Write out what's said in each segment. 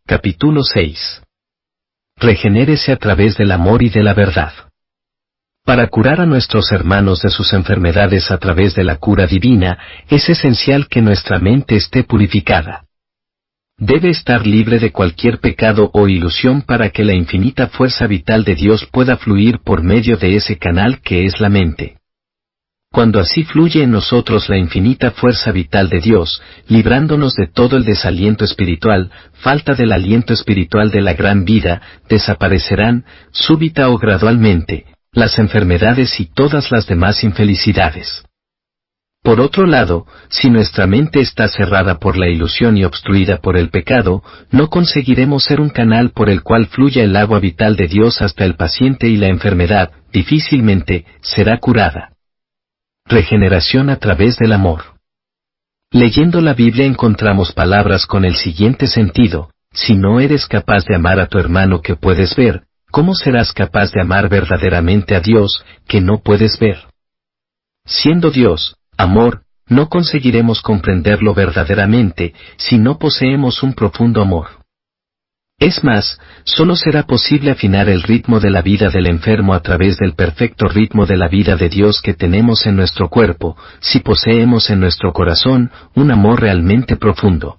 Capítulo 6. Regenérese a través del amor y de la verdad. Para curar a nuestros hermanos de sus enfermedades a través de la cura divina, es esencial que nuestra mente esté purificada. Debe estar libre de cualquier pecado o ilusión para que la infinita fuerza vital de Dios pueda fluir por medio de ese canal que es la mente. Cuando así fluye en nosotros la infinita fuerza vital de Dios, librándonos de todo el desaliento espiritual, falta del aliento espiritual de la gran vida, desaparecerán, súbita o gradualmente, las enfermedades y todas las demás infelicidades. Por otro lado, si nuestra mente está cerrada por la ilusión y obstruida por el pecado, no conseguiremos ser un canal por el cual fluya el agua vital de Dios hasta el paciente y la enfermedad, difícilmente, será curada. Regeneración a través del amor. Leyendo la Biblia encontramos palabras con el siguiente sentido: si no eres capaz de amar a tu hermano que puedes ver, ¿cómo serás capaz de amar verdaderamente a Dios, que no puedes ver? Siendo Dios, amor, no conseguiremos comprenderlo verdaderamente si no poseemos un profundo amor. Es más, solo será posible afinar el ritmo de la vida del enfermo a través del perfecto ritmo de la vida de Dios que tenemos en nuestro cuerpo, si poseemos en nuestro corazón un amor realmente profundo.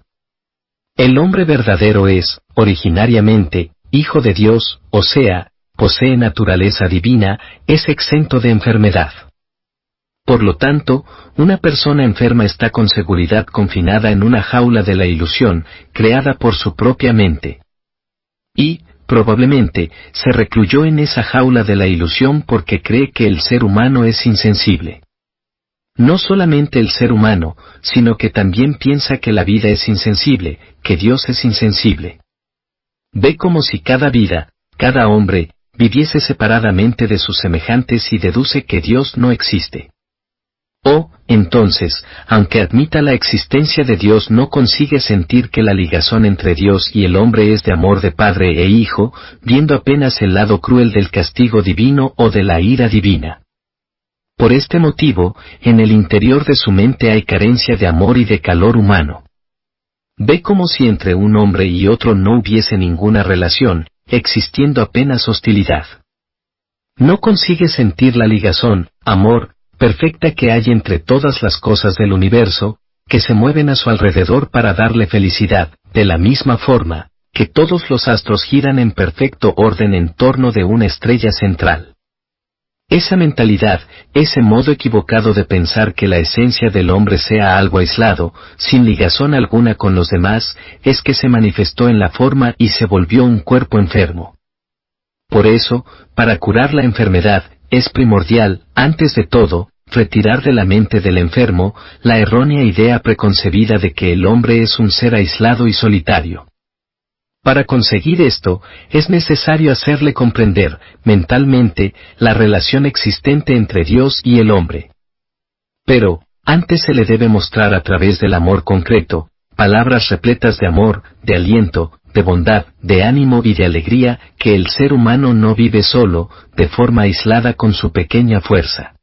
El hombre verdadero es, originariamente, hijo de Dios, o sea, posee naturaleza divina, es exento de enfermedad. Por lo tanto, una persona enferma está con seguridad confinada en una jaula de la ilusión, creada por su propia mente. Y, probablemente, se recluyó en esa jaula de la ilusión porque cree que el ser humano es insensible. No solamente el ser humano, sino que también piensa que la vida es insensible, que Dios es insensible. Ve como si cada vida, cada hombre, viviese separadamente de sus semejantes y deduce que Dios no existe. O, entonces, aunque admita la existencia de Dios, no consigue sentir que la ligazón entre Dios y el hombre es de amor de padre e hijo, viendo apenas el lado cruel del castigo divino o de la ira divina. Por este motivo, en el interior de su mente hay carencia de amor y de calor humano. Ve como si entre un hombre y otro no hubiese ninguna relación, existiendo apenas hostilidad. No consigue sentir la ligazón, amor, perfecta que hay entre todas las cosas del universo, que se mueven a su alrededor para darle felicidad, de la misma forma, que todos los astros giran en perfecto orden en torno de una estrella central. Esa mentalidad, ese modo equivocado de pensar que la esencia del hombre sea algo aislado, sin ligazón alguna con los demás, es que se manifestó en la forma y se volvió un cuerpo enfermo. Por eso, para curar la enfermedad, es primordial, antes de todo, retirar de la mente del enfermo la errónea idea preconcebida de que el hombre es un ser aislado y solitario. Para conseguir esto, es necesario hacerle comprender, mentalmente, la relación existente entre Dios y el hombre. Pero, antes se le debe mostrar a través del amor concreto, palabras repletas de amor, de aliento, de bondad, de ánimo y de alegría, que el ser humano no vive solo, de forma aislada con su pequeña fuerza.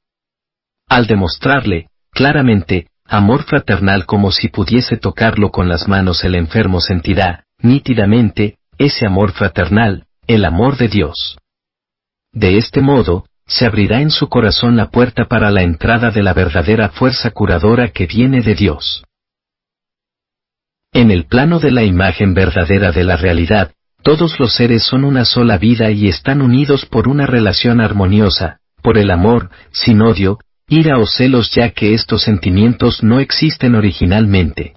Al demostrarle, claramente, amor fraternal como si pudiese tocarlo con las manos, el enfermo sentirá, nítidamente, ese amor fraternal, el amor de Dios. De este modo, se abrirá en su corazón la puerta para la entrada de la verdadera fuerza curadora que viene de Dios. En el plano de la imagen verdadera de la realidad, todos los seres son una sola vida y están unidos por una relación armoniosa, por el amor, sin odio, ira o celos, ya que estos sentimientos no existen originalmente.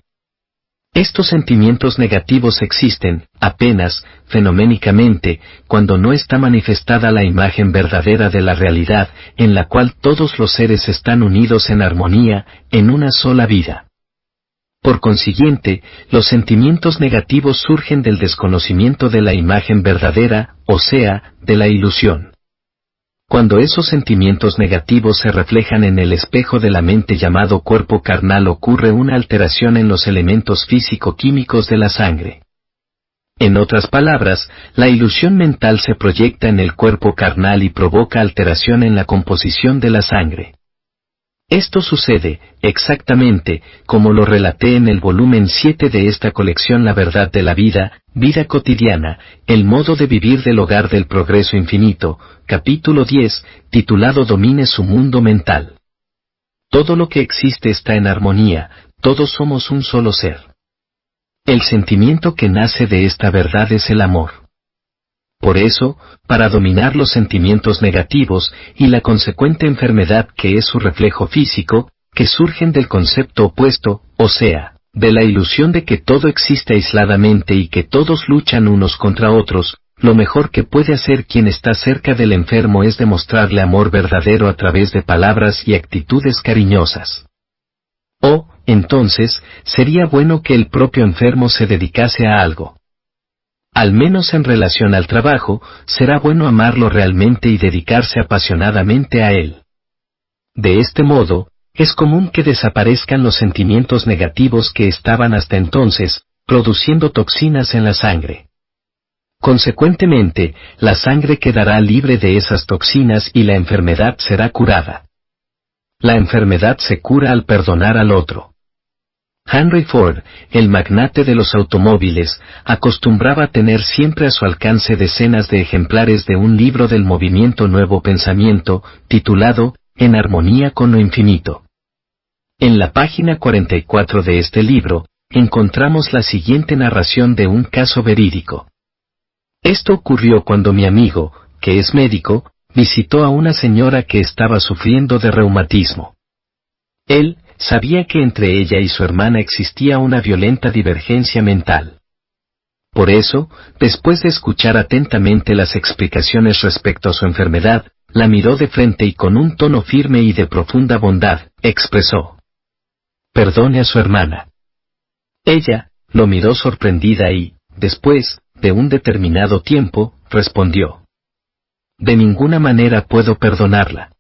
Estos sentimientos negativos existen, apenas, fenoménicamente, cuando no está manifestada la imagen verdadera de la realidad, en la cual todos los seres están unidos en armonía, en una sola vida. Por consiguiente, los sentimientos negativos surgen del desconocimiento de la imagen verdadera, o sea, de la ilusión. Cuando esos sentimientos negativos se reflejan en el espejo de la mente llamado cuerpo carnal, ocurre una alteración en los elementos físico-químicos de la sangre. En otras palabras, la ilusión mental se proyecta en el cuerpo carnal y provoca alteración en la composición de la sangre. Esto sucede, exactamente, como lo relaté en el volumen 7 de esta colección La verdad de la vida, vida cotidiana, el modo de vivir del hogar del progreso infinito, capítulo 10, titulado Domine su mundo mental. Todo lo que existe está en armonía, todos somos un solo ser. El sentimiento que nace de esta verdad es el amor. Por eso, para dominar los sentimientos negativos y la consecuente enfermedad que es su reflejo físico, que surgen del concepto opuesto, o sea, de la ilusión de que todo existe aisladamente y que todos luchan unos contra otros, lo mejor que puede hacer quien está cerca del enfermo es demostrarle amor verdadero a través de palabras y actitudes cariñosas. O, entonces, sería bueno que el propio enfermo se dedicase a algo. Al menos en relación al trabajo, será bueno amarlo realmente y dedicarse apasionadamente a él. De este modo, es común que desaparezcan los sentimientos negativos que estaban hasta entonces, produciendo toxinas en la sangre. Consecuentemente, la sangre quedará libre de esas toxinas y la enfermedad será curada. La enfermedad se cura al perdonar al otro. Henry Ford, el magnate de los automóviles, acostumbraba tener siempre a su alcance decenas de ejemplares de un libro del movimiento Nuevo Pensamiento, titulado En armonía con lo infinito. En la página 44 de este libro, encontramos la siguiente narración de un caso verídico. Esto ocurrió cuando mi amigo, que es médico, visitó a una señora que estaba sufriendo de reumatismo. Él sabía que entre ella y su hermana existía una violenta divergencia mental. Por eso, después de escuchar atentamente las explicaciones respecto a su enfermedad, la miró de frente y con un tono firme y de profunda bondad, expresó: «Perdone a su hermana». Ella lo miró sorprendida y, después de un determinado tiempo, respondió: «De ninguna manera puedo perdonarla».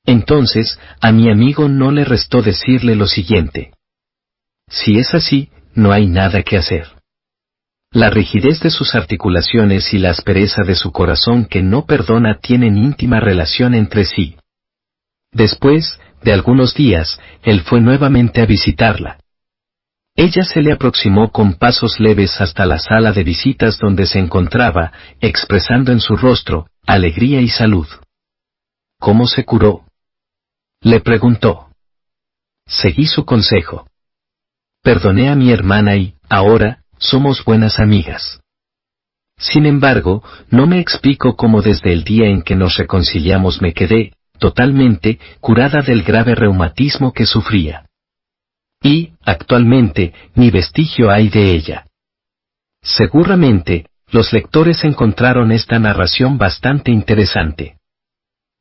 Entonces, a mi amigo no le restó decirle lo siguiente: «Si es así, no hay nada que hacer». La rigidez de sus articulaciones y la aspereza de su corazón que no perdona tienen íntima relación entre sí. Después de algunos días, él fue nuevamente a visitarla. Ella se le aproximó con pasos leves hasta la sala de visitas donde se encontraba, expresando en su rostro alegría y salud. ¿Cómo se curó?, le preguntó. Seguí su consejo. Perdoné a mi hermana y, ahora, somos buenas amigas. Sin embargo, no me explico cómo desde el día en que nos reconciliamos me quedé, totalmente, curada del grave reumatismo que sufría. Y, actualmente, ni vestigio hay de ella. Seguramente, los lectores encontraron esta narración bastante interesante.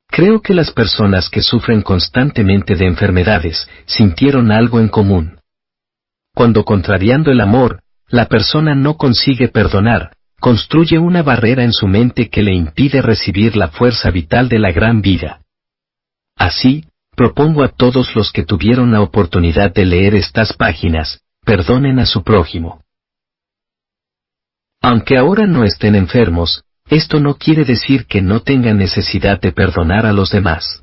Creo que las personas que sufren constantemente de enfermedades sintieron algo en común. Cuando contrariando el amor, la persona no consigue perdonar, construye una barrera en su mente que le impide recibir la fuerza vital de la gran vida. Así, propongo a todos los que tuvieron la oportunidad de leer estas páginas, perdonen a su prójimo. Aunque ahora no estén enfermos, esto no quiere decir que no tengan necesidad de perdonar a los demás.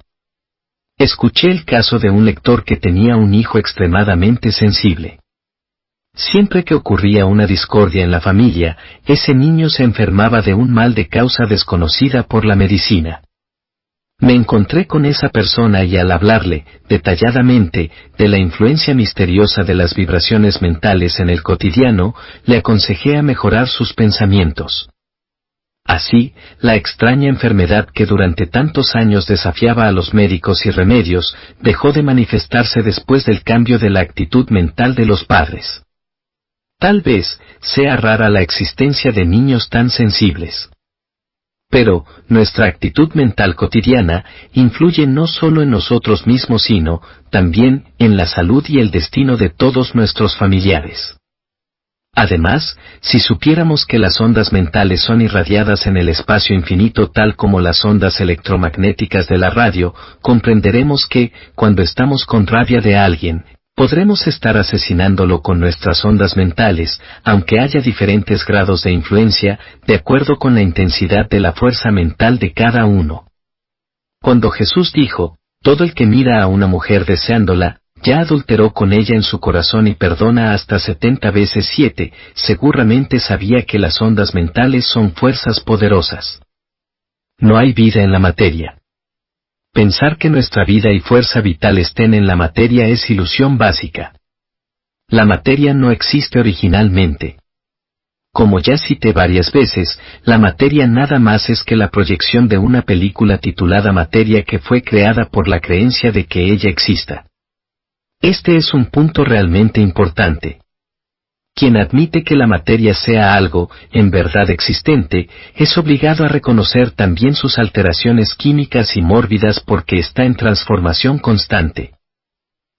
Escuché el caso de un lector que tenía un hijo extremadamente sensible. Siempre que ocurría una discordia en la familia, ese niño se enfermaba de un mal de causa desconocida por la medicina. Me encontré con esa persona y al hablarle, detalladamente, de la influencia misteriosa de las vibraciones mentales en el cotidiano, le aconsejé a mejorar sus pensamientos. Así, la extraña enfermedad que durante tantos años desafiaba a los médicos y remedios, dejó de manifestarse después del cambio de la actitud mental de los padres. Tal vez sea rara la existencia de niños tan sensibles. Pero, nuestra actitud mental cotidiana influye no solo en nosotros mismos sino, también, en la salud y el destino de todos nuestros familiares. Además, si supiéramos que las ondas mentales son irradiadas en el espacio infinito tal como las ondas electromagnéticas de la radio, comprenderemos que, cuando estamos con rabia de alguien, podremos estar asesinándolo con nuestras ondas mentales, aunque haya diferentes grados de influencia, de acuerdo con la intensidad de la fuerza mental de cada uno. Cuando Jesús dijo, Todo el que mira a una mujer deseándola, ya adulteró con ella en su corazón y perdona hasta 70 veces 7, seguramente sabía que las ondas mentales son fuerzas poderosas. No hay vida en la materia. Pensar que nuestra vida y fuerza vital estén en la materia es ilusión básica. La materia no existe originalmente. Como ya cité varias veces, la materia nada más es que la proyección de una película titulada materia que fue creada por la creencia de que ella exista. Este es un punto realmente importante. Quien admite que la materia sea algo, en verdad existente, es obligado a reconocer también sus alteraciones químicas y mórbidas porque está en transformación constante.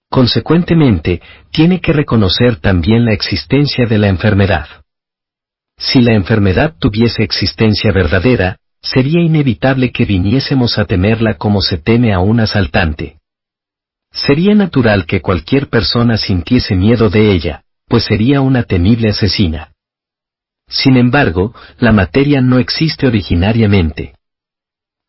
Consecuentemente, tiene que reconocer también la existencia de la enfermedad. Si la enfermedad tuviese existencia verdadera, sería inevitable que viniésemos a temerla como se teme a un asaltante. Sería natural que cualquier persona sintiese miedo de ella, pues sería una temible asesina. Sin embargo, la materia no existe originariamente.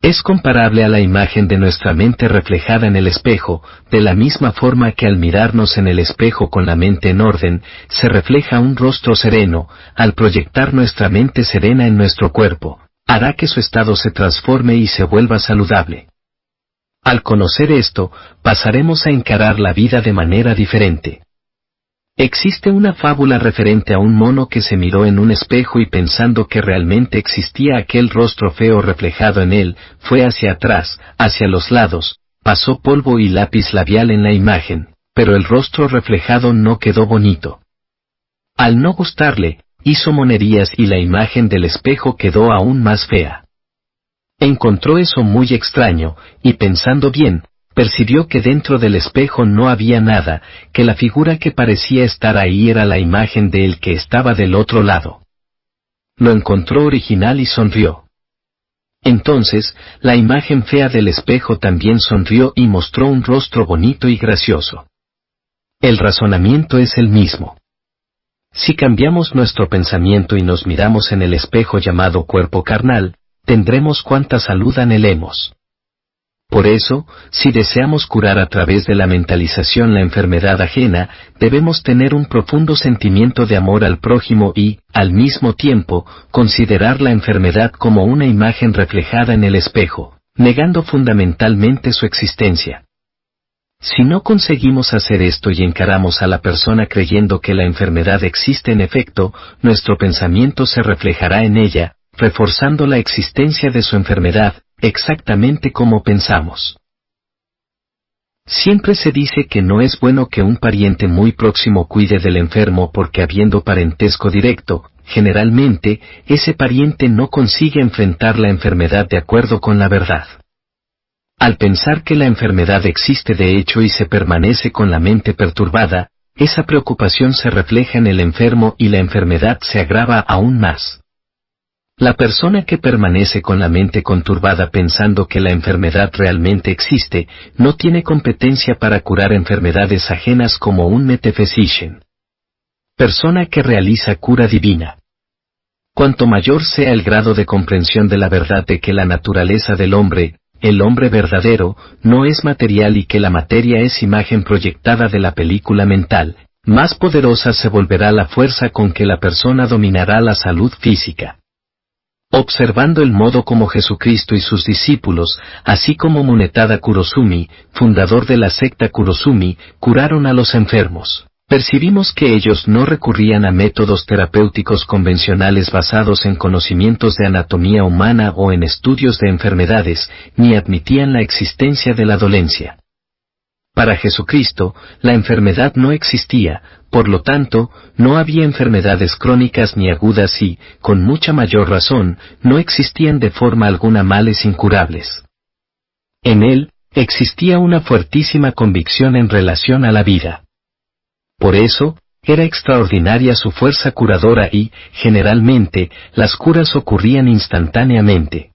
Es comparable a la imagen de nuestra mente reflejada en el espejo, de la misma forma que al mirarnos en el espejo con la mente en orden, se refleja un rostro sereno, al proyectar nuestra mente serena en nuestro cuerpo, hará que su estado se transforme y se vuelva saludable. Al conocer esto, pasaremos a encarar la vida de manera diferente. Existe una fábula referente a un mono que se miró en un espejo y pensando que realmente existía aquel rostro feo reflejado en él, fue hacia atrás, hacia los lados, pasó polvo y lápiz labial en la imagen, pero el rostro reflejado no quedó bonito. Al no gustarle, hizo monerías y la imagen del espejo quedó aún más fea. Encontró eso muy extraño, y pensando bien, percibió que dentro del espejo no había nada, que la figura que parecía estar ahí era la imagen de él que estaba del otro lado. Lo encontró original y sonrió. Entonces, la imagen fea del espejo también sonrió y mostró un rostro bonito y gracioso. El razonamiento es el mismo. Si cambiamos nuestro pensamiento y nos miramos en el espejo llamado cuerpo carnal, tendremos cuanta salud anhelemos. Por eso, si deseamos curar a través de la mentalización la enfermedad ajena, debemos tener un profundo sentimiento de amor al prójimo y, al mismo tiempo, considerar la enfermedad como una imagen reflejada en el espejo, negando fundamentalmente su existencia. Si no conseguimos hacer esto y encaramos a la persona creyendo que la enfermedad existe en efecto, nuestro pensamiento se reflejará en ella, reforzando la existencia de su enfermedad, exactamente como pensamos. Siempre se dice que no es bueno que un pariente muy próximo cuide del enfermo porque habiendo parentesco directo, generalmente, ese pariente no consigue enfrentar la enfermedad de acuerdo con la verdad. Al pensar que la enfermedad existe de hecho y se permanece con la mente perturbada, esa preocupación se refleja en el enfermo y la enfermedad se agrava aún más. La persona que permanece con la mente conturbada pensando que la enfermedad realmente existe, no tiene competencia para curar enfermedades ajenas como un metaphysician. Persona que realiza cura divina. Cuanto mayor sea el grado de comprensión de la verdad de que la naturaleza del hombre, el hombre verdadero, no es material y que la materia es imagen proyectada de la película mental, más poderosa se volverá la fuerza con que la persona dominará la salud física. Observando el modo como Jesucristo y sus discípulos, así como Munetada Kurosumi, fundador de la secta Kurosumi, curaron a los enfermos, percibimos que ellos no recurrían a métodos terapéuticos convencionales basados en conocimientos de anatomía humana o en estudios de enfermedades, ni admitían la existencia de la dolencia. Para Jesucristo, la enfermedad no existía, por lo tanto, no había enfermedades crónicas ni agudas y, con mucha mayor razón, no existían de forma alguna males incurables. En él, existía una fuertísima convicción en relación a la vida. Por eso, era extraordinaria su fuerza curadora y, generalmente, las curas ocurrían instantáneamente.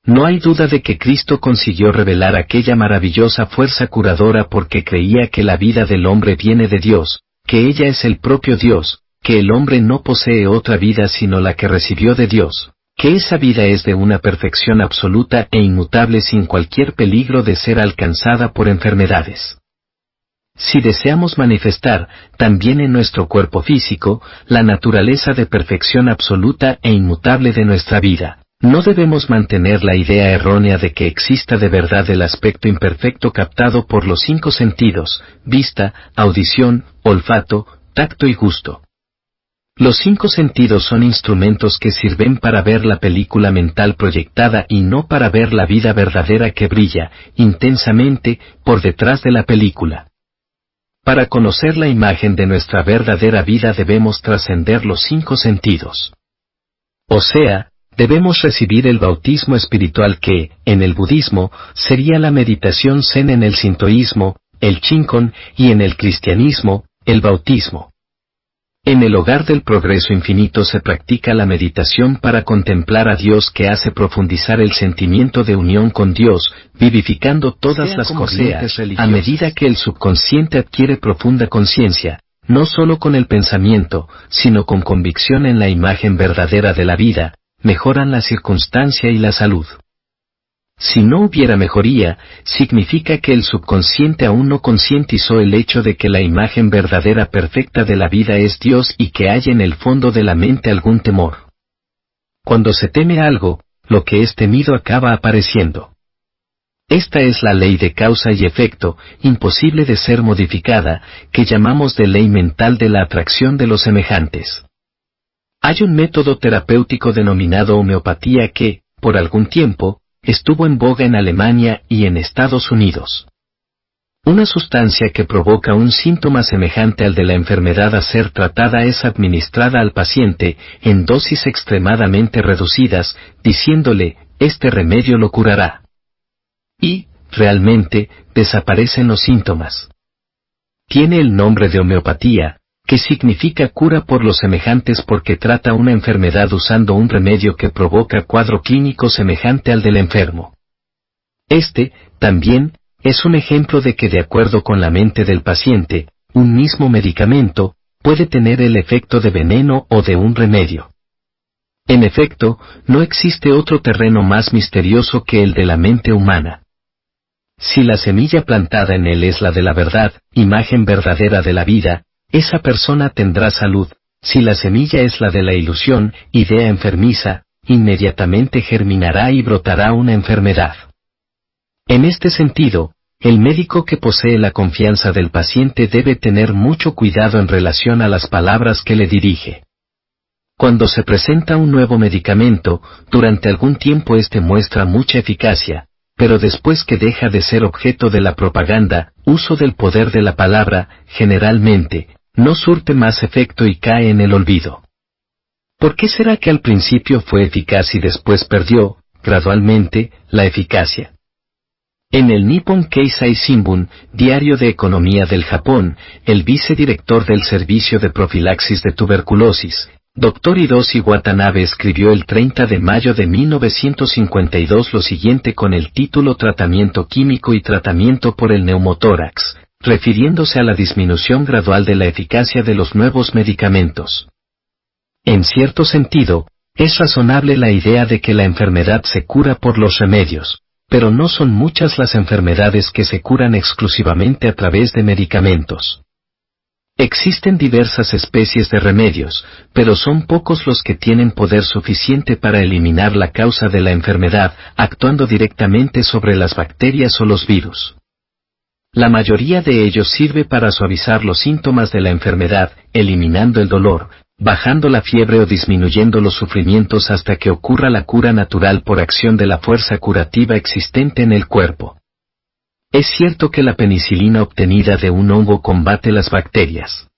No hay duda de que Cristo consiguió revelar aquella maravillosa fuerza curadora porque creía que la vida del hombre viene de Dios, que ella es el propio Dios, que el hombre no posee otra vida sino la que recibió de Dios, que esa vida es de una perfección absoluta e inmutable sin cualquier peligro de ser alcanzada por enfermedades. Si deseamos manifestar, también en nuestro cuerpo físico, la naturaleza de perfección absoluta e inmutable de nuestra vida, no debemos mantener la idea errónea de que exista de verdad el aspecto imperfecto captado por los 5 sentidos: vista, audición, olfato, tacto y gusto. Los 5 sentidos son instrumentos que sirven para ver la película mental proyectada y no para ver la vida verdadera que brilla, intensamente, por detrás de la película. Para conocer la imagen de nuestra verdadera vida debemos trascender los 5 sentidos. O sea, debemos recibir el bautismo espiritual que, en el budismo, sería la meditación zen, en el sintoísmo, el Shingon, y en el cristianismo, el bautismo. En el hogar del progreso infinito se practica la meditación para contemplar a Dios, que hace profundizar el sentimiento de unión con Dios, vivificando todas las corrientes religiosas. A medida que el subconsciente adquiere profunda conciencia, no solo con el pensamiento, sino con convicción en la imagen verdadera de la vida, mejoran la circunstancia y la salud. Si no hubiera mejoría, significa que el subconsciente aún no concientizó el hecho de que la imagen verdadera perfecta de la vida es Dios y que hay en el fondo de la mente algún temor. Cuando se teme algo, lo que es temido acaba apareciendo. Esta es la ley de causa y efecto, imposible de ser modificada, que llamamos de ley mental de la atracción de los semejantes. Hay un método terapéutico denominado homeopatía que, por algún tiempo, estuvo en boga en Alemania y en Estados Unidos. Una sustancia que provoca un síntoma semejante al de la enfermedad a ser tratada es administrada al paciente en dosis extremadamente reducidas, diciéndole: este remedio lo curará. Y, realmente, desaparecen los síntomas. Tiene el nombre de homeopatía, que significa cura por los semejantes, porque trata una enfermedad usando un remedio que provoca cuadro clínico semejante al del enfermo. Este, también, es un ejemplo de que, de acuerdo con la mente del paciente, un mismo medicamento puede tener el efecto de veneno o de un remedio. En efecto, no existe otro terreno más misterioso que el de la mente humana. Si la semilla plantada en él es la de la verdad, imagen verdadera de la vida, esa persona tendrá salud. Si la semilla es la de la ilusión, idea enfermiza, inmediatamente germinará y brotará una enfermedad. En este sentido, el médico que posee la confianza del paciente debe tener mucho cuidado en relación a las palabras que le dirige. Cuando se presenta un nuevo medicamento, durante algún tiempo este muestra mucha eficacia, pero después que deja de ser objeto de la propaganda, uso del poder de la palabra, generalmente, no surte más efecto y cae en el olvido. ¿Por qué será que al principio fue eficaz y después perdió, gradualmente, la eficacia? En el Nippon Keizai Shimbun, diario de economía del Japón, el vicedirector del Servicio de Profilaxis de Tuberculosis, Dr. Hiroshi Watanabe, escribió el 30 de mayo de 1952 lo siguiente con el título Tratamiento químico y tratamiento por el neumotórax, refiriéndose a la disminución gradual de la eficacia de los nuevos medicamentos. En cierto sentido, es razonable la idea de que la enfermedad se cura por los remedios, pero no son muchas las enfermedades que se curan exclusivamente a través de medicamentos. Existen diversas especies de remedios, pero son pocos los que tienen poder suficiente para eliminar la causa de la enfermedad, actuando directamente sobre las bacterias o los virus. La mayoría de ellos sirve para suavizar los síntomas de la enfermedad, eliminando el dolor, bajando la fiebre o disminuyendo los sufrimientos hasta que ocurra la cura natural por acción de la fuerza curativa existente en el cuerpo. Es cierto que la penicilina obtenida de un hongo combate las bacterias.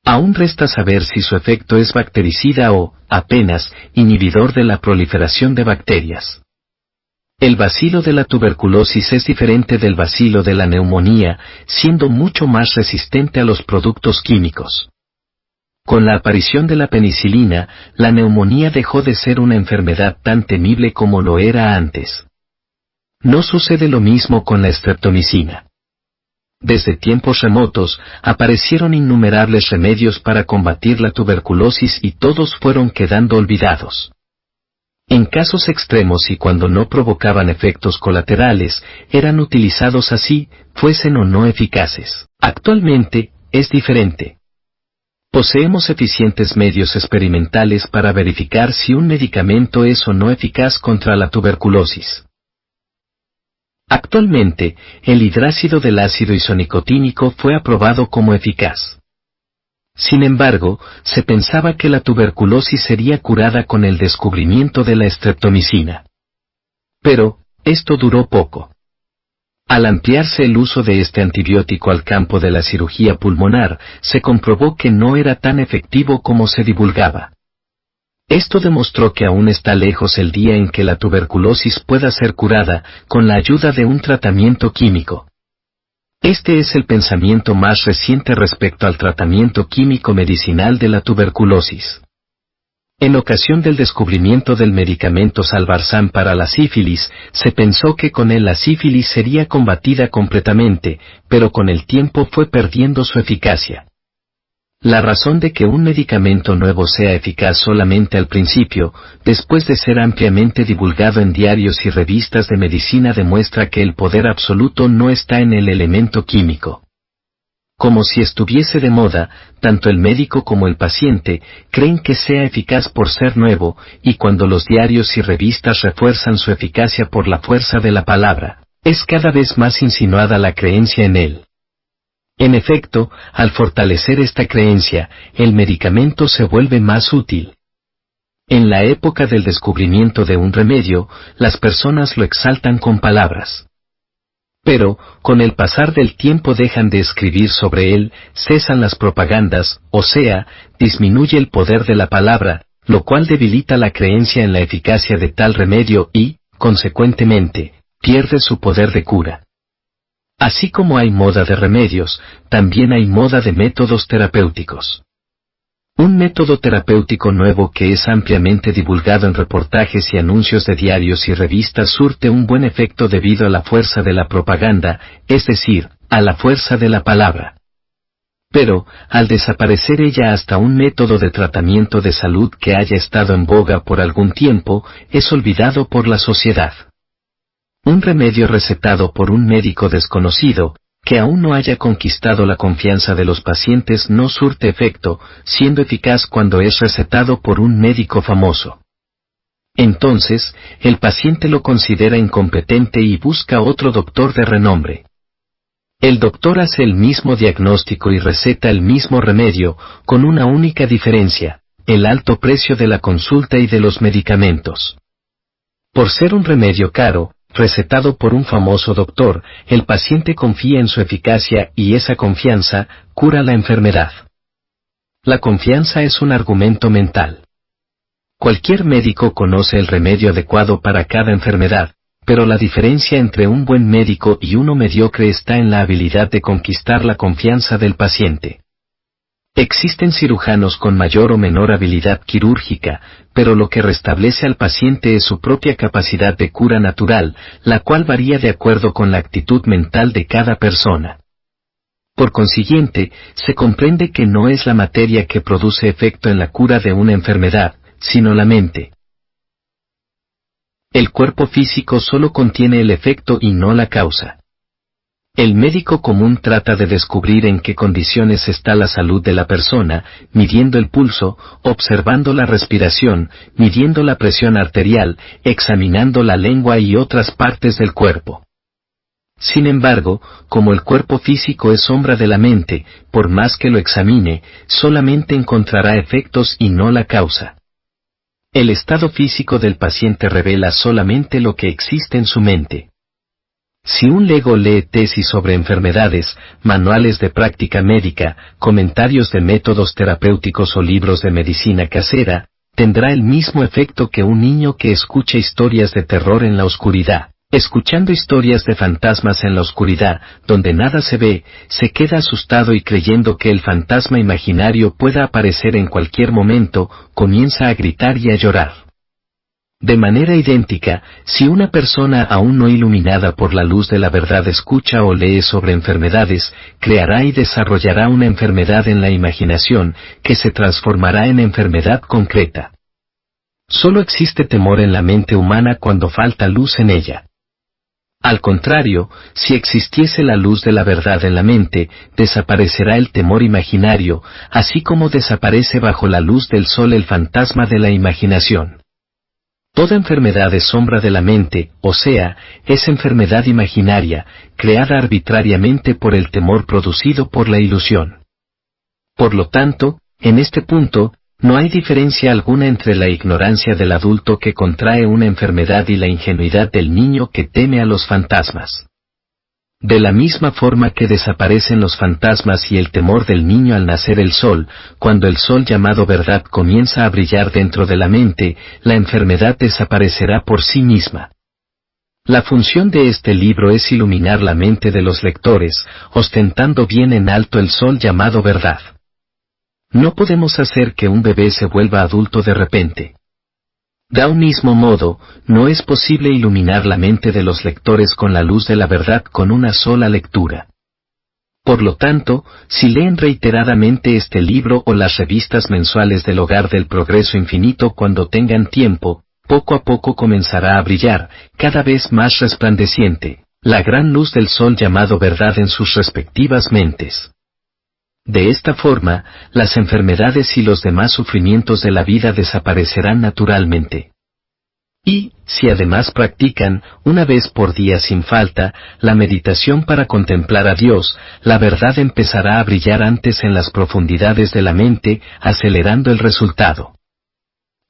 Aún resta saber si su efecto es bactericida o, apenas, inhibidor de la proliferación de bacterias. El bacilo de la tuberculosis es diferente del bacilo de la neumonía, siendo mucho más resistente a los productos químicos. Con la aparición de la penicilina, la neumonía dejó de ser una enfermedad tan temible como lo era antes. No sucede lo mismo con la streptomicina. Desde tiempos remotos, aparecieron innumerables remedios para combatir la tuberculosis y todos fueron quedando olvidados. En casos extremos y cuando no provocaban efectos colaterales, eran utilizados así, fuesen o no eficaces. Actualmente, es diferente. Poseemos eficientes medios experimentales para verificar si un medicamento es o no eficaz contra la tuberculosis. Actualmente, el hidrácido del ácido isonicotínico fue aprobado como eficaz. Sin embargo, se pensaba que la tuberculosis sería curada con el descubrimiento de la streptomicina. Pero, esto duró poco. Al ampliarse el uso de este antibiótico al campo de la cirugía pulmonar, se comprobó que no era tan efectivo como se divulgaba. Esto demostró que aún está lejos el día en que la tuberculosis pueda ser curada con la ayuda de un tratamiento químico. Este es el pensamiento más reciente respecto al tratamiento químico medicinal de la tuberculosis. En ocasión del descubrimiento del medicamento Salvarsan para la sífilis, se pensó que con él la sífilis sería combatida completamente, pero con el tiempo fue perdiendo su eficacia. La razón de que un medicamento nuevo sea eficaz solamente al principio, después de ser ampliamente divulgado en diarios y revistas de medicina, demuestra que el poder absoluto no está en el elemento químico. Como si estuviese de moda, tanto el médico como el paciente creen que sea eficaz por ser nuevo, y cuando los diarios y revistas refuerzan su eficacia por la fuerza de la palabra, es cada vez más insinuada la creencia en él. En efecto, al fortalecer esta creencia, el medicamento se vuelve más útil. En la época del descubrimiento de un remedio, las personas lo exaltan con palabras. Pero, con el pasar del tiempo dejan de escribir sobre él, cesan las propagandas, o sea, disminuye el poder de la palabra, lo cual debilita la creencia en la eficacia de tal remedio y, consecuentemente, pierde su poder de cura. Así como hay moda de remedios, también hay moda de métodos terapéuticos. Un método terapéutico nuevo que es ampliamente divulgado en reportajes y anuncios de diarios y revistas surte un buen efecto debido a la fuerza de la propaganda, es decir, a la fuerza de la palabra. Pero, al desaparecer ella, hasta un método de tratamiento de salud que haya estado en boga por algún tiempo, es olvidado por la sociedad. Un remedio recetado por un médico desconocido, que aún no haya conquistado la confianza de los pacientes, no surte efecto, siendo eficaz cuando es recetado por un médico famoso. Entonces, el paciente lo considera incompetente y busca otro doctor de renombre. El doctor hace el mismo diagnóstico y receta el mismo remedio, con una única diferencia: el alto precio de la consulta y de los medicamentos. Por ser un remedio caro, recetado por un famoso doctor, el paciente confía en su eficacia y esa confianza cura la enfermedad. La confianza es un argumento mental. Cualquier médico conoce el remedio adecuado para cada enfermedad, pero la diferencia entre un buen médico y uno mediocre está en la habilidad de conquistar la confianza del paciente. Existen cirujanos con mayor o menor habilidad quirúrgica, pero lo que restablece al paciente es su propia capacidad de cura natural, la cual varía de acuerdo con la actitud mental de cada persona. Por consiguiente, se comprende que no es la materia que produce efecto en la cura de una enfermedad, sino la mente. El cuerpo físico solo contiene el efecto y no la causa. El médico común trata de descubrir en qué condiciones está la salud de la persona, midiendo el pulso, observando la respiración, midiendo la presión arterial, examinando la lengua y otras partes del cuerpo. Sin embargo, como el cuerpo físico es sombra de la mente, por más que lo examine, solamente encontrará efectos y no la causa. El estado físico del paciente revela solamente lo que existe en su mente. Si un lego lee tesis sobre enfermedades, manuales de práctica médica, comentarios de métodos terapéuticos o libros de medicina casera, tendrá el mismo efecto que un niño que escucha historias de terror en la oscuridad. Escuchando historias de fantasmas en la oscuridad, donde nada se ve, se queda asustado y creyendo que el fantasma imaginario pueda aparecer en cualquier momento, comienza a gritar y a llorar. De manera idéntica, si una persona aún no iluminada por la luz de la verdad escucha o lee sobre enfermedades, creará y desarrollará una enfermedad en la imaginación, que se transformará en enfermedad concreta. Solo existe temor en la mente humana cuando falta luz en ella. Al contrario, si existiese la luz de la verdad en la mente, desaparecerá el temor imaginario, así como desaparece bajo la luz del sol el fantasma de la imaginación. Toda enfermedad es sombra de la mente, o sea, es enfermedad imaginaria, creada arbitrariamente por el temor producido por la ilusión. Por lo tanto, en este punto, no hay diferencia alguna entre la ignorancia del adulto que contrae una enfermedad y la ingenuidad del niño que teme a los fantasmas. De la misma forma que desaparecen los fantasmas y el temor del niño al nacer el sol, cuando el sol llamado verdad comienza a brillar dentro de la mente, la enfermedad desaparecerá por sí misma. La función de este libro es iluminar la mente de los lectores, ostentando bien en alto el sol llamado verdad. No podemos hacer que un bebé se vuelva adulto de repente. De un mismo modo, no es posible iluminar la mente de los lectores con la luz de la verdad con una sola lectura. Por lo tanto, si leen reiteradamente este libro o las revistas mensuales del Hogar del Progreso Infinito cuando tengan tiempo, poco a poco comenzará a brillar, cada vez más resplandeciente, la gran luz del sol llamado verdad en sus respectivas mentes. De esta forma, las enfermedades y los demás sufrimientos de la vida desaparecerán naturalmente. Y, si además practican, una vez por día sin falta, la meditación para contemplar a Dios, la verdad empezará a brillar antes en las profundidades de la mente, acelerando el resultado.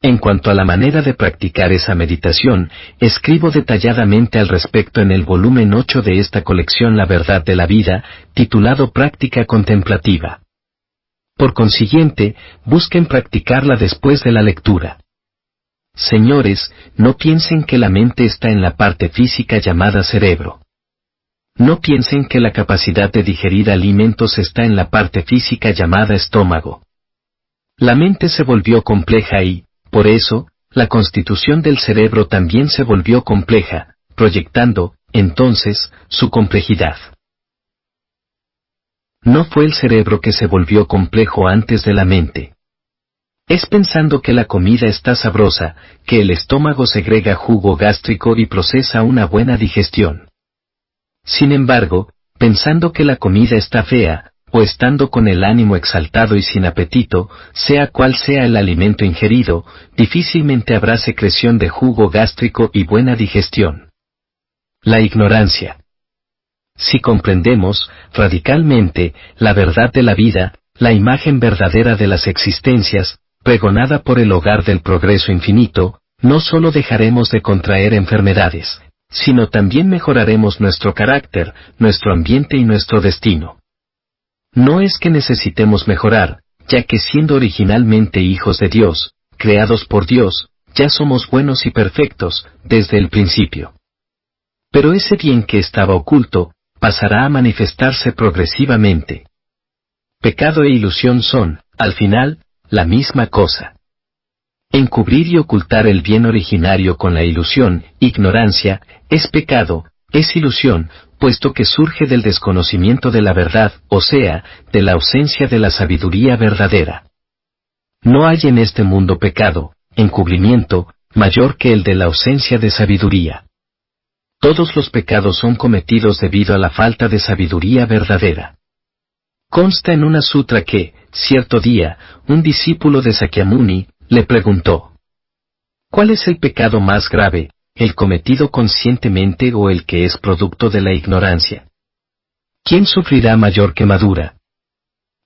En cuanto a la manera de practicar esa meditación, escribo detalladamente al respecto en el volumen 8 de esta colección La Verdad de la Vida, titulado Práctica Contemplativa. Por consiguiente, busquen practicarla después de la lectura. Señores, no piensen que la mente está en la parte física llamada cerebro. No piensen que la capacidad de digerir alimentos está en la parte física llamada estómago. La mente se volvió compleja y, por eso, la constitución del cerebro también se volvió compleja, proyectando, entonces, su complejidad. No fue el cerebro que se volvió complejo antes de la mente. Es pensando que la comida está sabrosa, que el estómago segrega jugo gástrico y procesa una buena digestión. Sin embargo, pensando que la comida está fea, o estando con el ánimo exaltado y sin apetito, sea cual sea el alimento ingerido, difícilmente habrá secreción de jugo gástrico y buena digestión. La ignorancia. Si comprendemos, radicalmente, la verdad de la vida, la imagen verdadera de las existencias, pregonada por el Hogar del Progreso Infinito, no solo dejaremos de contraer enfermedades, sino también mejoraremos nuestro carácter, nuestro ambiente y nuestro destino. No es que necesitemos mejorar, ya que siendo originalmente hijos de Dios, creados por Dios, ya somos buenos y perfectos, desde el principio. Pero ese bien que estaba oculto, pasará a manifestarse progresivamente. Pecado e ilusión son, al final, la misma cosa. Encubrir y ocultar el bien originario con la ilusión, ignorancia, es pecado, es ilusión, puesto que surge del desconocimiento de la verdad, o sea, de la ausencia de la sabiduría verdadera. No hay en este mundo pecado, encubrimiento, mayor que el de la ausencia de sabiduría. Todos los pecados son cometidos debido a la falta de sabiduría verdadera. Consta en una sutra que, cierto día, un discípulo de Sakyamuni, le preguntó: ¿cuál es el pecado más grave, el cometido conscientemente o el que es producto de la ignorancia? ¿Quién sufrirá mayor quemadura?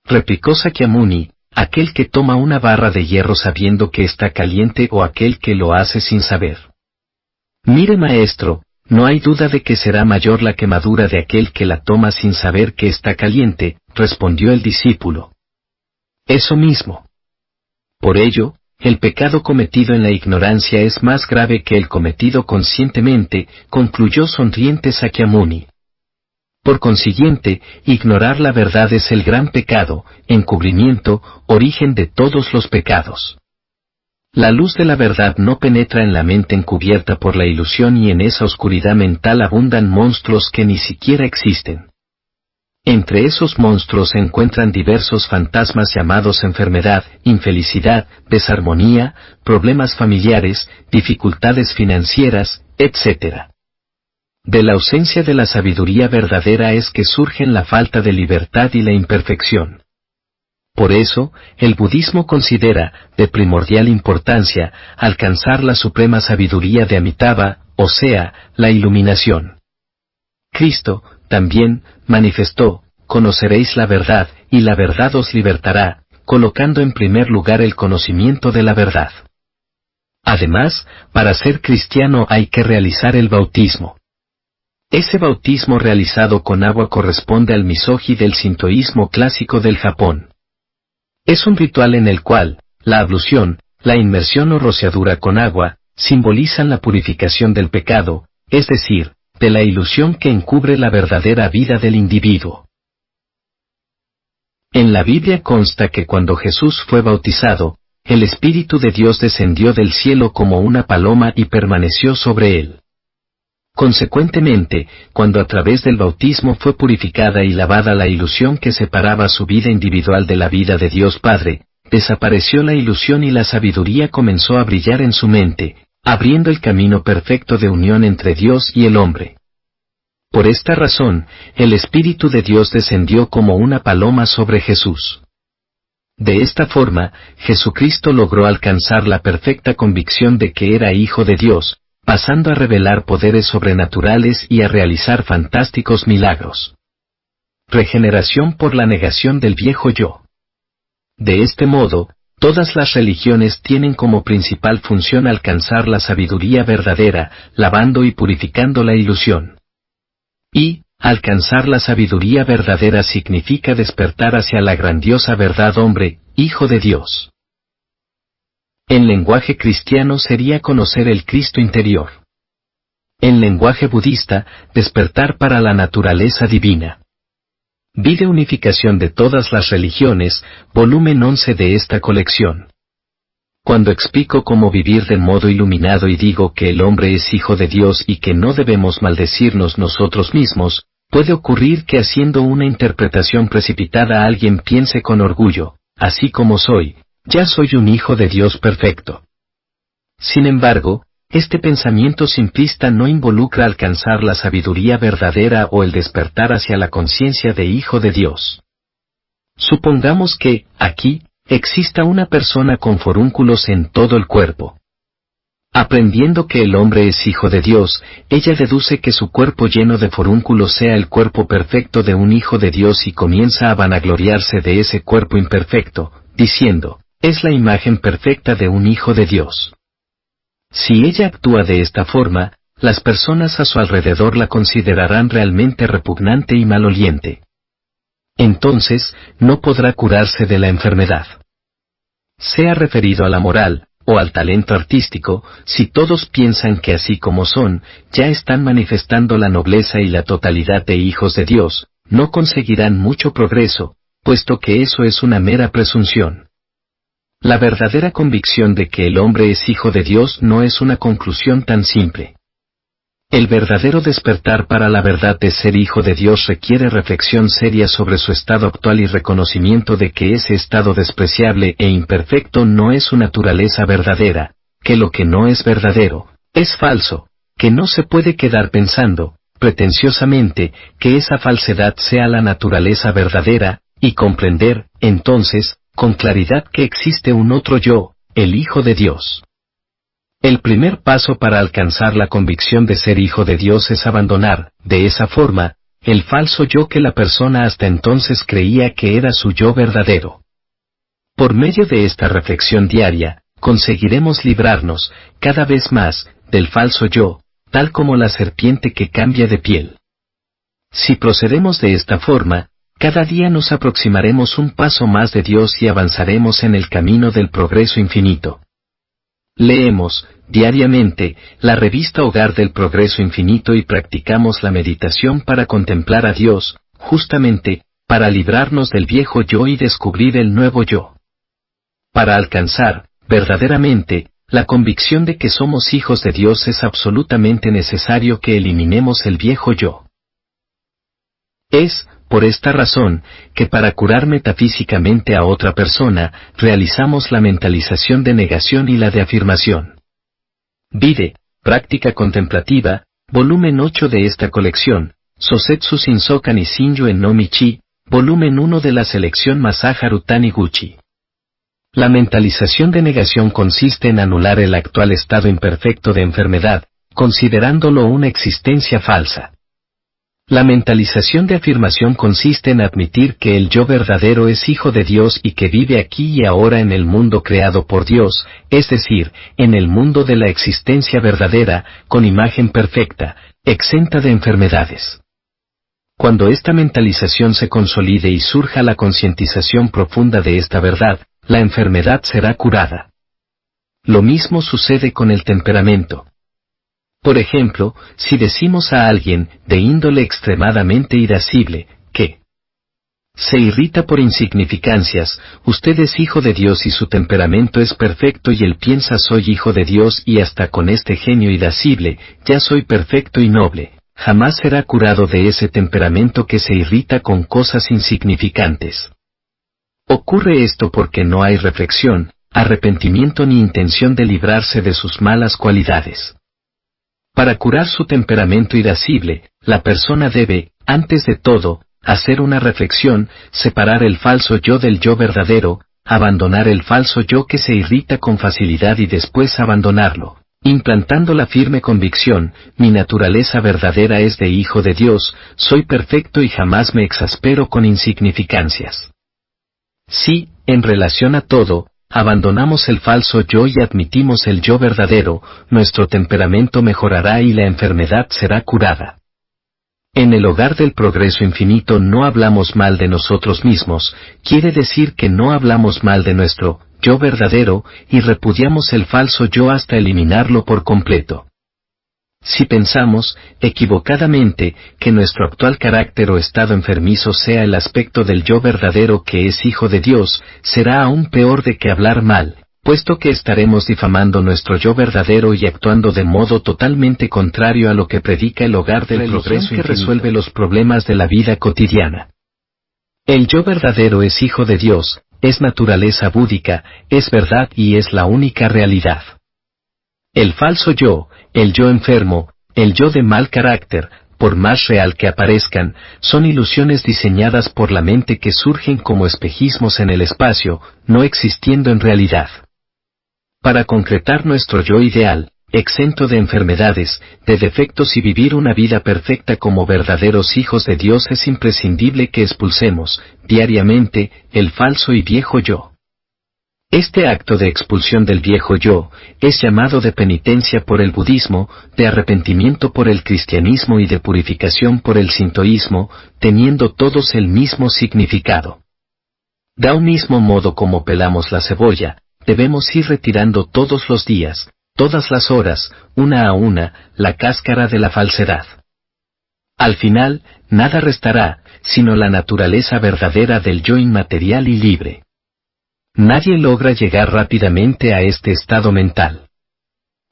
Replicó Sakyamuni: aquel que toma una barra de hierro sabiendo que está caliente o aquel que lo hace sin saber. Mire, maestro, no hay duda de que será mayor la quemadura de aquel que la toma sin saber que está caliente, respondió el discípulo. Eso mismo. Por ello, el pecado cometido en la ignorancia es más grave que el cometido conscientemente, concluyó sonriente Sakyamuni. Por consiguiente, ignorar la verdad es el gran pecado, encubrimiento, origen de todos los pecados. La luz de la verdad no penetra en la mente encubierta por la ilusión y en esa oscuridad mental abundan monstruos que ni siquiera existen. Entre esos monstruos se encuentran diversos fantasmas llamados enfermedad, infelicidad, desarmonía, problemas familiares, dificultades financieras, etc. De la ausencia de la sabiduría verdadera es que surgen la falta de libertad y la imperfección. Por eso, el budismo considera, de primordial importancia, alcanzar la suprema sabiduría de Amitabha, o sea, la iluminación. Cristo, también, manifestó, conoceréis la verdad, y la verdad os libertará, colocando en primer lugar el conocimiento de la verdad. Además, para ser cristiano hay que realizar el bautismo. Ese bautismo realizado con agua corresponde al misogi del sintoísmo clásico del Japón. Es un ritual en el cual, la ablución, la inmersión o rociadura con agua, simbolizan la purificación del pecado, es decir, de la ilusión que encubre la verdadera vida del individuo. En la Biblia consta que cuando Jesús fue bautizado, el Espíritu de Dios descendió del cielo como una paloma y permaneció sobre él. Consecuentemente, cuando a través del bautismo fue purificada y lavada la ilusión que separaba su vida individual de la vida de Dios Padre, desapareció la ilusión y la sabiduría comenzó a brillar en su mente, abriendo el camino perfecto de unión entre Dios y el hombre. Por esta razón, el Espíritu de Dios descendió como una paloma sobre Jesús. De esta forma, Jesucristo logró alcanzar la perfecta convicción de que era Hijo de Dios, pasando a revelar poderes sobrenaturales y a realizar fantásticos milagros. Regeneración por la negación del viejo yo. De este modo, todas las religiones tienen como principal función alcanzar la sabiduría verdadera, lavando y purificando la ilusión. Y, alcanzar la sabiduría verdadera significa despertar hacia la grandiosa verdad hombre, Hijo de Dios. En lenguaje cristiano sería conocer el Cristo interior. En lenguaje budista, despertar para la naturaleza divina. Vida Unificación de todas las religiones, volumen 11 de esta colección. Cuando explico cómo vivir de modo iluminado y digo que el hombre es hijo de Dios y que no debemos maldecirnos nosotros mismos, puede ocurrir que haciendo una interpretación precipitada alguien piense con orgullo, así como soy, ya soy un hijo de Dios perfecto. Sin embargo, este pensamiento simplista no involucra alcanzar la sabiduría verdadera o el despertar hacia la conciencia de hijo de Dios. Supongamos que, aquí, exista una persona con forúnculos en todo el cuerpo. Aprendiendo que el hombre es hijo de Dios, ella deduce que su cuerpo lleno de forúnculos sea el cuerpo perfecto de un hijo de Dios y comienza a vanagloriarse de ese cuerpo imperfecto, diciendo, es la imagen perfecta de un hijo de Dios. Si ella actúa de esta forma, las personas a su alrededor la considerarán realmente repugnante y maloliente. Entonces, no podrá curarse de la enfermedad. Sea referido a la moral, o al talento artístico, si todos piensan que así como son, ya están manifestando la nobleza y la totalidad de hijos de Dios, no conseguirán mucho progreso, puesto que eso es una mera presunción. La verdadera convicción de que el hombre es hijo de Dios no es una conclusión tan simple. El verdadero despertar para la verdad de ser hijo de Dios requiere reflexión seria sobre su estado actual y reconocimiento de que ese estado despreciable e imperfecto no es su naturaleza verdadera, que lo que no es verdadero, es falso, que no se puede quedar pensando, pretenciosamente, que esa falsedad sea la naturaleza verdadera, y comprender, entonces, con claridad que existe un otro yo, el Hijo de Dios. El primer paso para alcanzar la convicción de ser hijo de Dios es abandonar, de esa forma, el falso yo que la persona hasta entonces creía que era su yo verdadero. Por medio de esta reflexión diaria, conseguiremos librarnos, cada vez más, del falso yo, tal como la serpiente que cambia de piel. Si procedemos de esta forma, cada día nos aproximaremos un paso más de Dios y avanzaremos en el camino del progreso infinito. Leemos, diariamente, la revista Hogar del Progreso Infinito y practicamos la meditación para contemplar a Dios, justamente, para librarnos del viejo yo y descubrir el nuevo yo. Para alcanzar, verdaderamente, la convicción de que somos hijos de Dios es absolutamente necesario que eliminemos el viejo yo. Es, por esta razón, que para curar metafísicamente a otra persona, realizamos la mentalización de negación y la de afirmación. Vide, Práctica Contemplativa, volumen 8 de esta colección, Sosetsu Shinsoka ni Shinju no Michi, volumen 1 de la selección Masaharu Taniguchi. La mentalización de negación consiste en anular el actual estado imperfecto de enfermedad, considerándolo una existencia falsa. La mentalización de afirmación consiste en admitir que el yo verdadero es hijo de Dios y que vive aquí y ahora en el mundo creado por Dios, es decir, en el mundo de la existencia verdadera, con imagen perfecta, exenta de enfermedades. Cuando esta mentalización se consolide y surja la concientización profunda de esta verdad, la enfermedad será curada. Lo mismo sucede con el temperamento. Por ejemplo, si decimos a alguien, de índole extremadamente irascible, que se irrita por insignificancias, usted es hijo de Dios y su temperamento es perfecto y él piensa soy hijo de Dios y hasta con este genio irascible, ya soy perfecto y noble, jamás será curado de ese temperamento que se irrita con cosas insignificantes. Ocurre esto porque no hay reflexión, arrepentimiento ni intención de librarse de sus malas cualidades. Para curar su temperamento irascible, la persona debe, antes de todo, hacer una reflexión, separar el falso yo del yo verdadero, abandonar el falso yo que se irrita con facilidad y después abandonarlo, implantando la firme convicción, mi naturaleza verdadera es de hijo de Dios, soy perfecto y jamás me exaspero con insignificancias. Si, en relación a todo, abandonamos el falso yo y admitimos el yo verdadero, nuestro temperamento mejorará y la enfermedad será curada. En el hogar del progreso infinito no hablamos mal de nosotros mismos, quiere decir que no hablamos mal de nuestro yo verdadero y repudiamos el falso yo hasta eliminarlo por completo. Si pensamos, equivocadamente, que nuestro actual carácter o estado enfermizo sea el aspecto del yo verdadero que es hijo de Dios, será aún peor de que hablar mal, puesto que estaremos difamando nuestro yo verdadero y actuando de modo totalmente contrario a lo que predica el hogar del progreso que resuelve los problemas de la vida cotidiana. El yo verdadero es hijo de Dios, es naturaleza búdica, es verdad y es la única realidad. El falso yo, el yo enfermo, el yo de mal carácter, por más real que aparezcan, son ilusiones diseñadas por la mente que surgen como espejismos en el espacio, no existiendo en realidad. Para concretar nuestro yo ideal, exento de enfermedades, de defectos y vivir una vida perfecta como verdaderos hijos de Dios es imprescindible que expulsemos, diariamente, el falso y viejo yo. Este acto de expulsión del viejo yo, es llamado de penitencia por el budismo, de arrepentimiento por el cristianismo y de purificación por el sintoísmo, teniendo todos el mismo significado. Da un mismo modo como pelamos la cebolla, debemos ir retirando todos los días, todas las horas, una a una, la cáscara de la falsedad. Al final, nada restará, sino la naturaleza verdadera del yo inmaterial y libre. Nadie logra llegar rápidamente a este estado mental.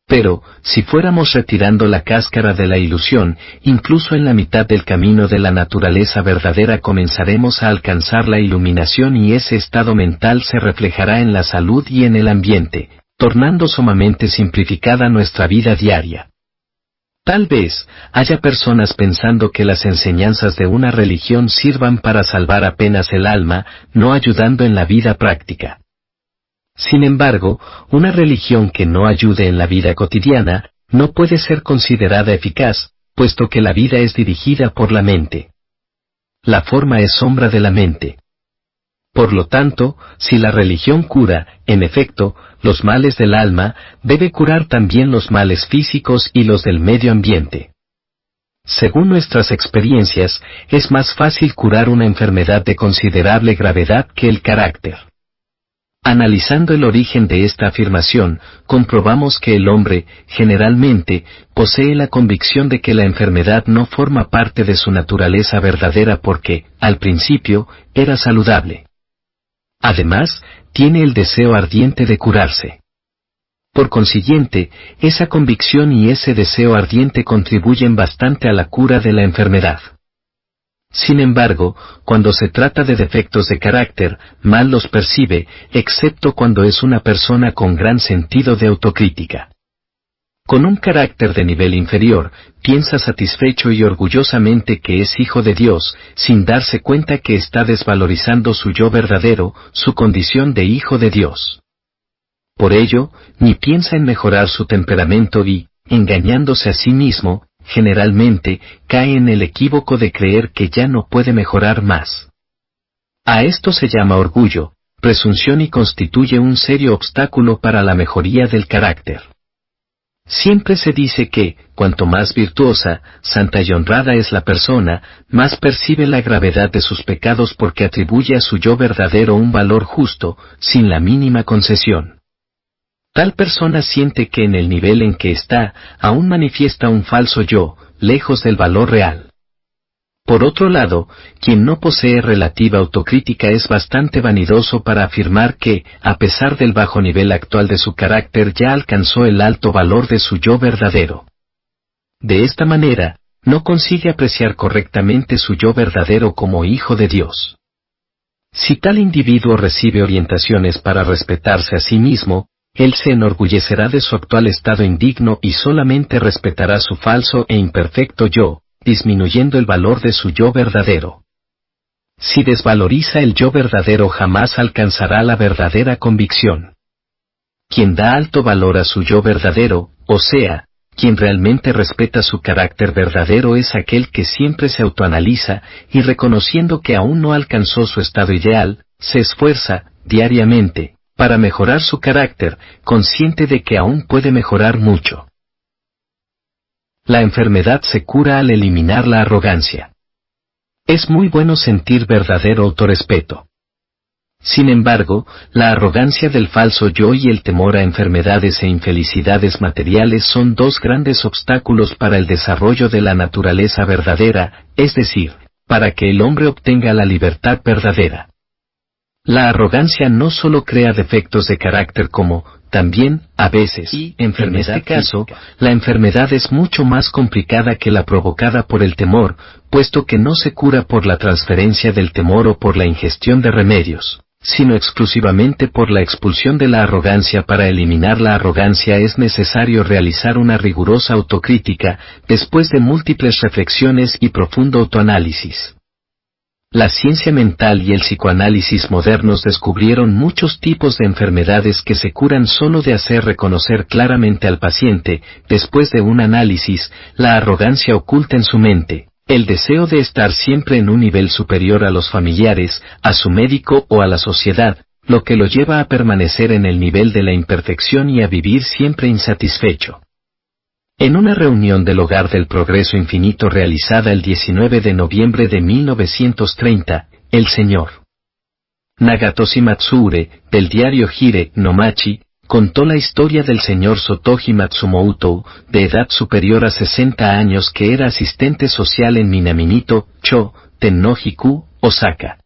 Pero, si fuéramos retirando la cáscara de la ilusión, incluso en la mitad del camino de la naturaleza verdadera comenzaremos a alcanzar la iluminación y ese estado mental se reflejará en la salud y en el ambiente, tornando sumamente simplificada nuestra vida diaria. Tal vez, haya personas pensando que las enseñanzas de una religión sirvan para salvar apenas el alma, no ayudando en la vida práctica. Sin embargo, una religión que no ayude en la vida cotidiana, no puede ser considerada eficaz, puesto que la vida es dirigida por la mente. La forma es sombra de la mente. Por lo tanto, si la religión cura, en efecto, los males del alma, debe curar también los males físicos y los del medio ambiente. Según nuestras experiencias, es más fácil curar una enfermedad de considerable gravedad que el carácter. Analizando el origen de esta afirmación, comprobamos que el hombre, generalmente, posee la convicción de que la enfermedad no forma parte de su naturaleza verdadera porque, al principio, era saludable. Además, tiene el deseo ardiente de curarse. Por consiguiente, esa convicción y ese deseo ardiente contribuyen bastante a la cura de la enfermedad. Sin embargo, cuando se trata de defectos de carácter, mal los percibe, excepto cuando es una persona con gran sentido de autocrítica. Con un carácter de nivel inferior, piensa satisfecho y orgullosamente que es hijo de Dios, sin darse cuenta que está desvalorizando su yo verdadero, su condición de hijo de Dios. Por ello, ni piensa en mejorar su temperamento y, engañándose a sí mismo, generalmente, cae en el equívoco de creer que ya no puede mejorar más. A esto se llama orgullo, presunción y constituye un serio obstáculo para la mejoría del carácter. Siempre se dice que, cuanto más virtuosa, santa y honrada es la persona, más percibe la gravedad de sus pecados porque atribuye a su yo verdadero un valor justo, sin la mínima concesión. Tal persona siente que en el nivel en que está, aún manifiesta un falso yo, lejos del valor real. Por otro lado, quien no posee relativa autocrítica es bastante vanidoso para afirmar que, a pesar del bajo nivel actual de su carácter, ya alcanzó el alto valor de su yo verdadero. De esta manera, no consigue apreciar correctamente su yo verdadero como hijo de Dios. Si tal individuo recibe orientaciones para respetarse a sí mismo, él se enorgullecerá de su actual estado indigno y solamente respetará su falso e imperfecto yo, disminuyendo el valor de su yo verdadero. Si desvaloriza el yo verdadero jamás alcanzará la verdadera convicción. Quien da alto valor a su yo verdadero, o sea, quien realmente respeta su carácter verdadero es aquel que siempre se autoanaliza y reconociendo que aún no alcanzó su estado ideal, se esfuerza, diariamente, para mejorar su carácter, consciente de que aún puede mejorar mucho. La enfermedad se cura al eliminar la arrogancia. Es muy bueno sentir verdadero autorrespeto. Sin embargo, la arrogancia del falso yo y el temor a enfermedades e infelicidades materiales son dos grandes obstáculos para el desarrollo de la naturaleza verdadera, es decir, para que el hombre obtenga la libertad verdadera. La arrogancia no solo crea defectos de carácter como, también, a veces, enfermedad. En este caso, la enfermedad es mucho más complicada que la provocada por el temor, puesto que no se cura por la transferencia del temor o por la ingestión de remedios, sino exclusivamente por la expulsión de la arrogancia. Para eliminar la arrogancia es necesario realizar una rigurosa autocrítica, después de múltiples reflexiones y profundo autoanálisis. La ciencia mental y el psicoanálisis modernos descubrieron muchos tipos de enfermedades que se curan solo de hacer reconocer claramente al paciente, después de un análisis, la arrogancia oculta en su mente, el deseo de estar siempre en un nivel superior a los familiares, a su médico o a la sociedad, lo que lo lleva a permanecer en el nivel de la imperfección y a vivir siempre insatisfecho. En una reunión del Hogar del Progreso Infinito realizada el 19 de noviembre de 1930, el Sr. Nagatoshi Matsure, del diario Hire no Machi, contó la historia del Sr. Sotoji Matsumoto, de edad superior a 60 años que era asistente social en Minaminito, Cho, Tennoji-ku, Osaka.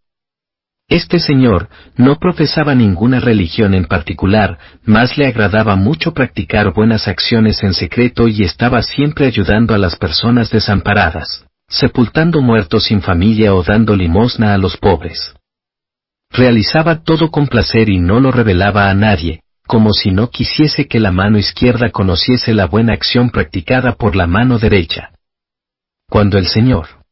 Este señor no profesaba ninguna religión en particular, mas le agradaba mucho practicar buenas acciones en secreto y estaba siempre ayudando a las personas desamparadas, sepultando muertos sin familia o dando limosna a los pobres. Realizaba todo con placer y no lo revelaba a nadie, como si no quisiese que la mano izquierda conociese la buena acción practicada por la mano derecha. Cuando el Sr.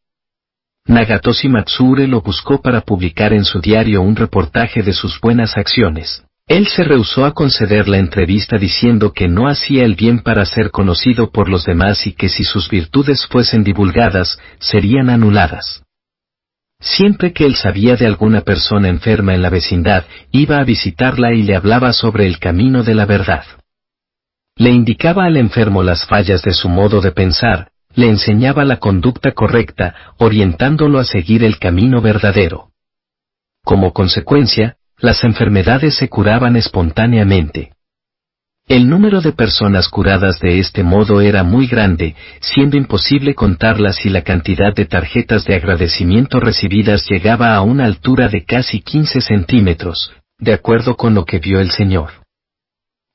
Nagatoshi Matsure lo buscó para publicar en su diario un reportaje de sus buenas acciones, él se rehusó a conceder la entrevista diciendo que no hacía el bien para ser conocido por los demás y que si sus virtudes fuesen divulgadas, serían anuladas. Siempre que él sabía de alguna persona enferma en la vecindad, iba a visitarla y le hablaba sobre el camino de la verdad. Le indicaba al enfermo las fallas de su modo de pensar, le enseñaba la conducta correcta, orientándolo a seguir el camino verdadero. Como consecuencia, las enfermedades se curaban espontáneamente. El número de personas curadas de este modo era muy grande, siendo imposible contarlas y la cantidad de tarjetas de agradecimiento recibidas llegaba a una altura de casi 15 centímetros, de acuerdo con lo que vio el Sr.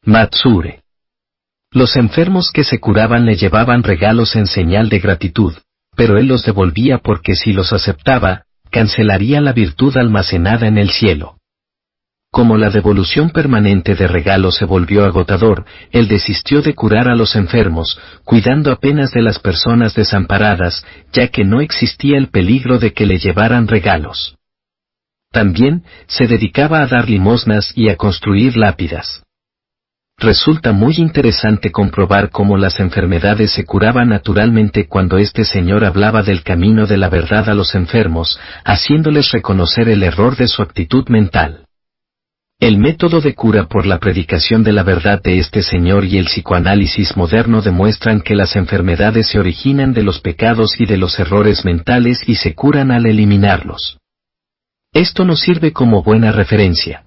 Matsure. Los enfermos que se curaban le llevaban regalos en señal de gratitud, pero él los devolvía porque si los aceptaba, cancelaría la virtud almacenada en el cielo. Como la devolución permanente de regalos se volvió agotador, él desistió de curar a los enfermos, cuidando apenas de las personas desamparadas, ya que no existía el peligro de que le llevaran regalos. También, se dedicaba a dar limosnas y a construir lápidas. Resulta muy interesante comprobar cómo las enfermedades se curaban naturalmente cuando este señor hablaba del camino de la verdad a los enfermos, haciéndoles reconocer el error de su actitud mental. El método de cura por la predicación de la verdad de este señor y el psicoanálisis moderno demuestran que las enfermedades se originan de los pecados y de los errores mentales y se curan al eliminarlos. Esto nos sirve como buena referencia.